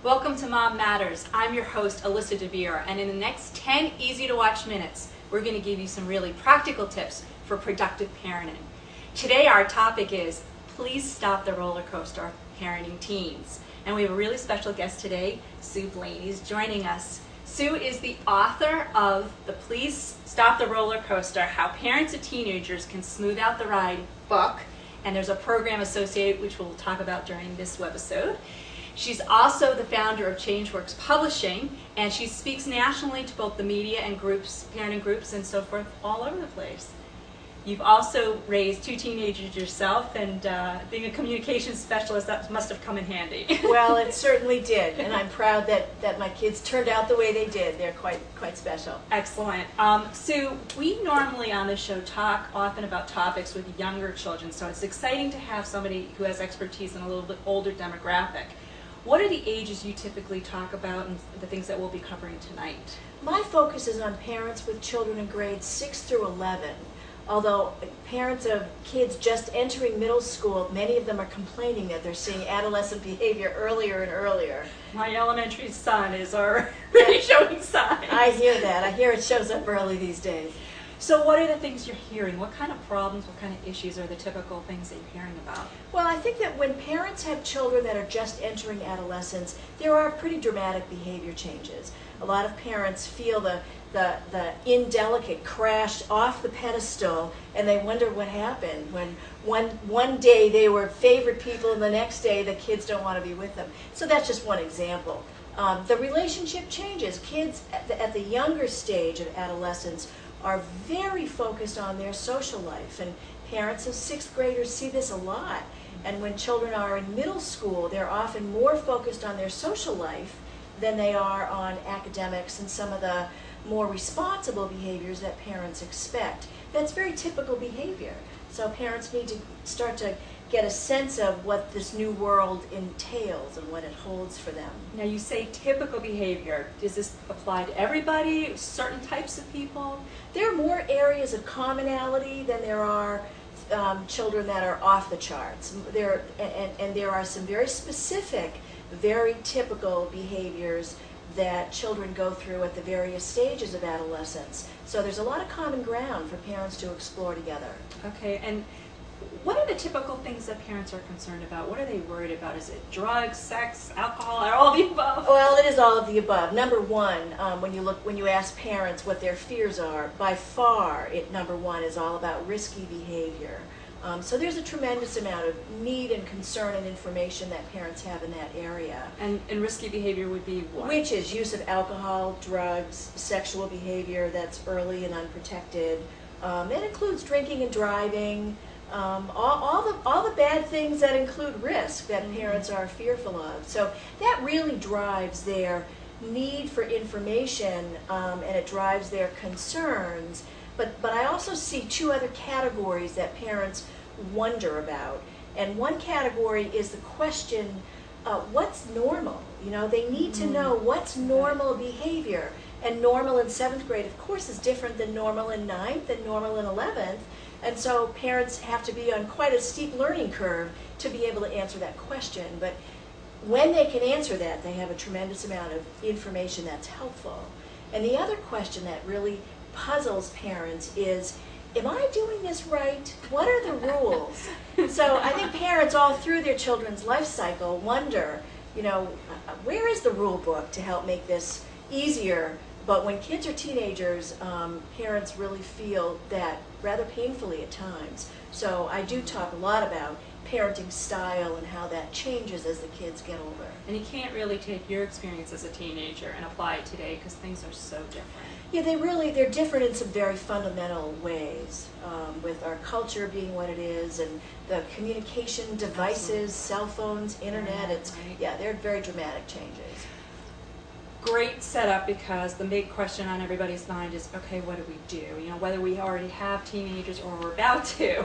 Welcome to Mom Matters. I'm your host, Dver, and in the next 10 easy-to-watch minutes, we're going to give you some really practical tips for productive parenting. Today our topic is, please stop the roller coaster parenting teens. And we have a really special guest today, Blaney is joining us. Sue is the author of the Please Stop the Rollercoaster, How Parents of Teenagers Can Smooth Out the Ride book. And there's a program associated which we'll talk about during this webisode. She's also the founder of ChangeWorks Publishing, and she speaks nationally to both the media and groups, parenting groups and so forth, all over the place. You've also raised 2 teenagers yourself, and being a communications specialist, that must have come in handy. Well, it certainly did, and I'm proud that my kids turned out the way they did. They're quite special. Excellent. Sue, we normally on this show talk often about topics with younger children, so it's exciting to have somebody who has expertise in a little bit older demographic. What are the ages you typically talk about and the things that we'll be covering tonight? My focus is on parents with children in grades 6 through 11. Although parents of kids just entering middle school, many of them are complaining that they're seeing adolescent behavior earlier and earlier. My elementary son is already showing signs. I hear that. I hear it shows up early these days. So what are the things you're hearing? What kind of problems, what kind of issues are the typical things that you're hearing about? Well, I think that when parents have children that are just entering adolescence, there are pretty dramatic behavior changes. A lot of parents feel the indelicate crash off the pedestal, and they wonder what happened when one day they were favorite people and the next day the kids don't want to be with them. So that's just one example. The relationship changes. Kids at the younger stage of adolescence are very focused on their social life, and parents of 6th graders see this a lot. And when children are in middle school, they're often more focused on their social life than they are on academics and some of the more responsible behaviors that parents expect. That's very typical behavior. So parents need to start to get a sense of what this new world entails and what it holds for them. Now you say typical behavior. Does this apply to everybody, certain types of people? There are more areas of commonality than there are children that are off the charts. There are some very specific, very typical behaviors that children go through at the various stages of adolescence. So there's a lot of common ground for parents to explore together. Okay, and what are the typical things that parents are concerned about? What are they worried about? Is it drugs, sex, alcohol, or all of the above? Well, it is all of the above. Number one, when you ask parents what their fears are, by far, number one is all about risky behavior. So there's a tremendous amount of need and concern and information that parents have in that area. And risky behavior would be what? Which is use of alcohol, drugs, sexual behavior that's early and unprotected. That includes drinking and driving, all the bad things that include risk that parents are fearful of. So that really drives their need for information, and it drives their concerns. But I also see 2 other categories that parents wonder about. And one category is the question, what's normal? You know, they need to know what's normal behavior. And normal in 7th grade, of course, is different than normal in 9th and normal in 11th. And so parents have to be on quite a steep learning curve to be able to answer that question. But when they can answer that, they have a tremendous amount of information that's helpful. And the other question that really puzzles parents is, am I doing this right? What are the rules? So I think parents all through their children's life cycle wonder, you know, where is the rule book to help make this easier? But when kids are teenagers, parents really feel that rather painfully at times. So I do talk a lot about parenting style and how that changes as the kids get older. And you can't really take your experience as a teenager and apply it today because things are so different. Yeah, they're different in some very fundamental ways, with our culture being what it is and the communication devices, cell phones, internet. They're very dramatic changes. Great setup, because the big question on everybody's mind is, okay, what do we do? You know, whether we already have teenagers or we're about to.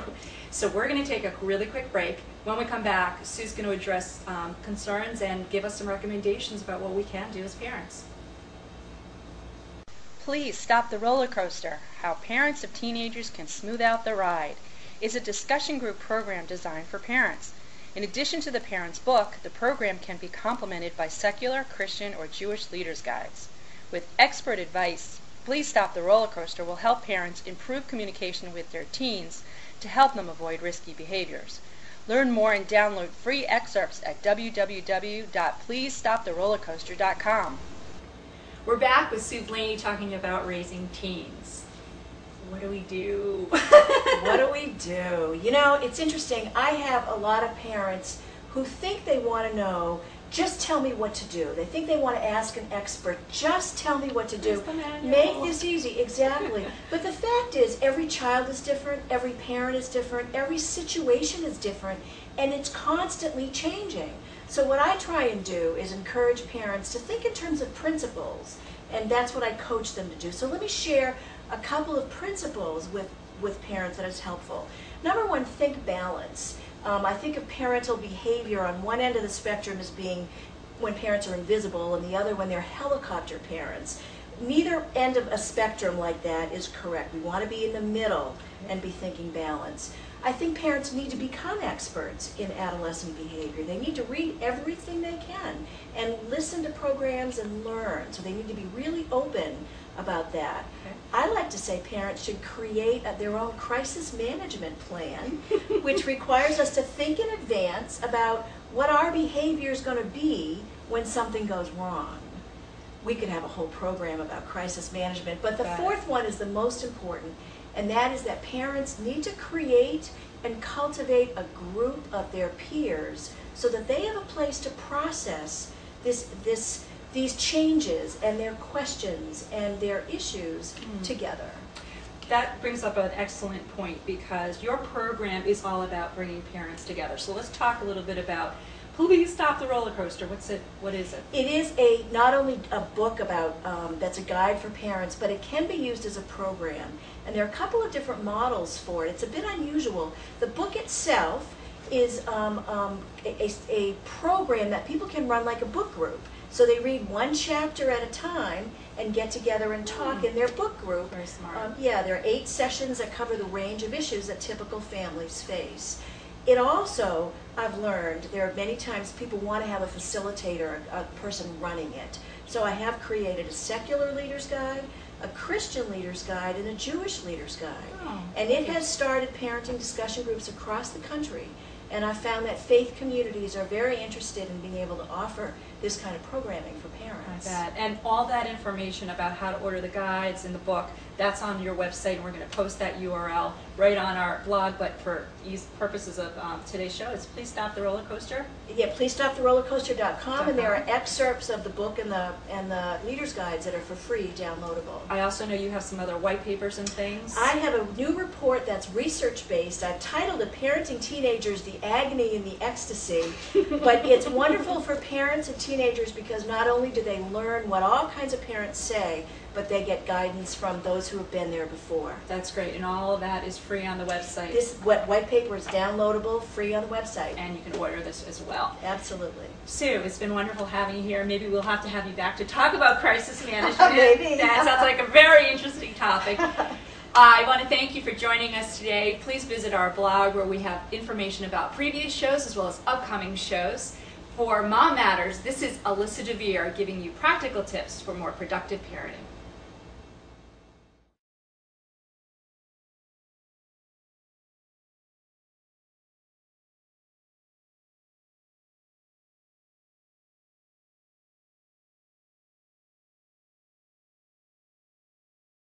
So we're going to take a really quick break. When we come back, Sue's going to address concerns and give us some recommendations about what we can do as parents. Please Stop the Rollercoaster, How Parents of Teenagers Can Smooth Out the Ride, is a discussion group program designed for parents. In addition to the parent's book, the program can be complemented by secular, Christian, or Jewish leaders' guides. With expert advice, Please Stop the Rollercoaster will help parents improve communication with their teens to help them avoid risky behaviors. Learn more and download free excerpts at www.pleasestoptherollercoaster.com. We're back with Sue Blaney talking about raising teens. What do we do? What do we do? You know, it's interesting. I have a lot of parents who think they want to know, just tell me what to do. They think they want to ask an expert, just tell me what to do. Make this easy. Exactly. But the fact is, every child is different, every parent is different, every situation is different, and it's constantly changing. So what I try and do is encourage parents to think in terms of principles, and that's what I coach them to do. So let me share a couple of principles with parents that is helpful. Number one, think balance. I think of parental behavior on one end of the spectrum as being when parents are invisible, and the other when they're helicopter parents. Neither end of a spectrum like that is correct. We want to be in the middle and be thinking balance. I think parents need to become experts in adolescent behavior. They need to read everything they can and listen to programs and learn. So they need to be really open about that. Okay. I like to say parents should create their own crisis management plan, which requires us to think in advance about what our behavior is going to be when something goes wrong. We could have a whole program about crisis management, but the fourth one is the most important, and that is that parents need to create and cultivate a group of their peers so that they have a place to process these changes and their questions and their issues together. That brings up an excellent point, because your program is all about bringing parents together. So let's talk a little bit about Please Stop the Rollercoaster. What is it? It is not only a book about that's a guide for parents, but it can be used as a program. And there are a couple of different models for it. It's a bit unusual. The book itself is a program that people can run like a book group. So they read one chapter at a time and get together and talk in their book group. Very smart. Yeah, there are 8 sessions that cover the range of issues that typical families face. It also, I've learned, there are many times people want to have a facilitator, a person running it. So I have created a secular leader's guide, a Christian leader's guide, and a Jewish leader's guide. Oh, and it has started parenting discussion groups across the country. And I found that faith communities are very interested in being able to offer this kind of programming for parents. I bet. And all that information about how to order the guides and the book, that's on your website, and we're going to post that URL right on our blog. But for purposes of today's show, it's Please Stop the Rollercoaster. Yeah, pleasestoptherollercoaster.com, and there are excerpts of the book and the leaders' guides that are for free downloadable. I also know you have some other white papers and things. I have a new report that's research-based. I've titled it Parenting Teenagers, the Agony and the Ecstasy. But it's wonderful for parents and teenagers because not only do they learn what all kinds of parents say, but they get guidance from those who have been there before. That's great, and all of that is free on the website. This white paper is downloadable, free on the website. And you can order this as well. Absolutely. Sue, it's been wonderful having you here. Maybe we'll have to have you back to talk about crisis management. Maybe. That sounds like a very interesting topic. I want to thank you for joining us today. Please visit our blog where we have information about previous shows as well as upcoming shows. For Mom Matters, this is Alyssa Dver giving you practical tips for more productive parenting.